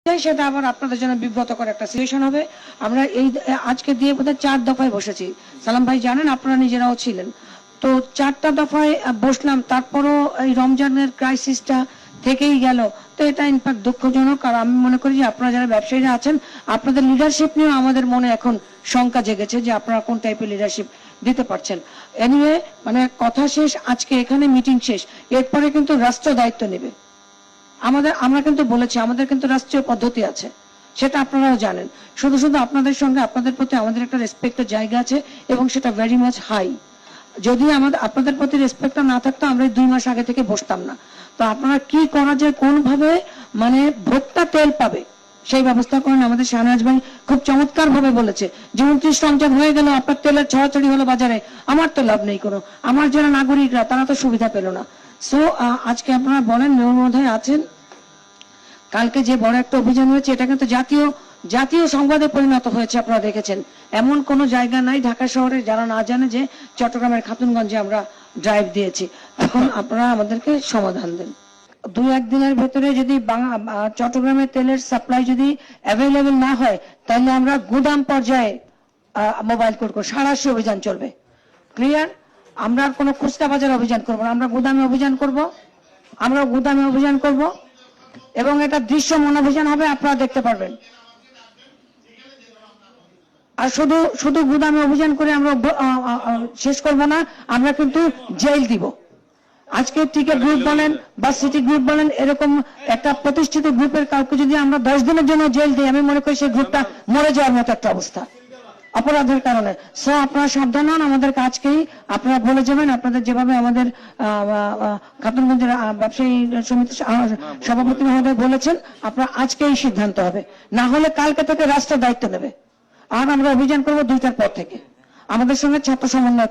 সেটা আবার আপনাদের জন্য বিব্রতকর একটা সিচুয়েশন হবে। আমরা এই আজকে দিয়ে বোধহয় 4 দফায় বসেছি। সালাম ভাই জানেন, আপনারা নিজেরাও ছিলেন। তো 4টা দফায় বসলাম, তারপরও এই রমজানের ক্রাইসিসটা থেকেই গেল। তো এটা ইনফ্যাক্ট দুঃখজনক। আর আমি মনে করি যে আপনারা যারা ব্যবসায়ীরা আছেন, আপনাদের লিডারশিপ নিয়েও আমাদের মনে এখন শঙ্কা জেগেছে যে আপনারা কোন টাইপের লিডারশিপ দিতে পারছেন। এনিওয়ে, মানে কথা শেষ, আজকে এখানে মিটিং শেষ। এরপরে কিন্তু রাষ্ট্র দায়িত্ব নেবে। আমরা কিন্তু বলেছি আমাদের কিন্তু রাষ্ট্রীয় পদ্ধতি আছে, সেটা আপনারাও জানেন। শুধু শুধু আপনাদের সঙ্গে আপনাদের প্রতি আমাদের একটা রেসপেক্টের জায়গা আছে এবং সেটা ভেরি মাচ হাই। যদি আমাদের আপনাদের প্রতি রেসপেক্টটা না থাকতো আমরা 2 মাস আগে থেকে বসতাম না। তো আপনারা কি করা যায়, কোন ভাবে মানে ভোক্তা তেল পাবে সেই ব্যবস্থা করেন। আমাদের শাহনাজ ভাই খুব চমৎকার ভাবে বলেছে যে 29 রমজান হয়ে গেল, আপনার তেলের ছড়াছড়ি হলো বাজারে, আমার তো লাভ নেই কোনো, আমার যারা নাগরিকরা তারা তো সুবিধা পেল না। সো আজকে আপনারা বলেন, মেয়র মহোদয় আছেন, কালকে যে বড় একটা অভিযান হয়েছে এটা কিন্তু জাতীয় সংবাদে পরিণত হয়েছে। আপনারা দেখেছেন, এমন কোন জায়গা নাই ঢাকা শহরে যারা না জানে যে চট্টগ্রামের খাতুনগঞ্জে আমরা ড্রাইভ দিয়েছি। এখন আপনারা আমাদেরকে সমাধান দেন। 2-1 দিনের ভেতরে যদি চট্টগ্রামের তেলের সাপ্লাই যদি অ্যাভেলেবেল না হয়, তাহলে আমরা গুদাম পর্যায়ে মোবাইল কোর্ট করে সারাশি অভিযান চলবে। ক্লিয়ার? আমরা আর কোনো খুচরা বাজার অভিযান করবো না, আমরা গুদামে অভিযান করব এবং এটা দৃশ্যমান অভিযান হবে, আপনারা দেখতে পারবেন। আর শুধু গুদামে অভিযান করে আমরা শেষ করব না, আমরা কিন্তু জেল দিব। আজকে টিকেট গ্রুপ বলেন বা সিটি গ্রুপ বলেন, এরকম একটা প্রতিষ্ঠিত গ্রুপের কাউকে যদি আমরা 10 দিনের জন্য জেল দিই, আমি মনে করি সেই গ্রুপটা মরে যাওয়ার মতো একটা অবস্থা অপরাধের কারণে। সো আপনারা সাবধান হন, আমাদের কাজকেই আপনারা বলে যাবেন। আপনাদের যেভাবে আমাদের খাতুনগঞ্জের ব্যবসায়ী সমিতি সভাপতি মহোদয় বলেছেন, আপনারা আজকেই সিদ্ধান্ত হবে, না হলে কালকে থেকে রাষ্ট্র দায়িত্ব নেবে। আর আমরা অভিযান করবো 2টার পর থেকে। আমাদের সঙ্গে ছাত্র সমন্বয়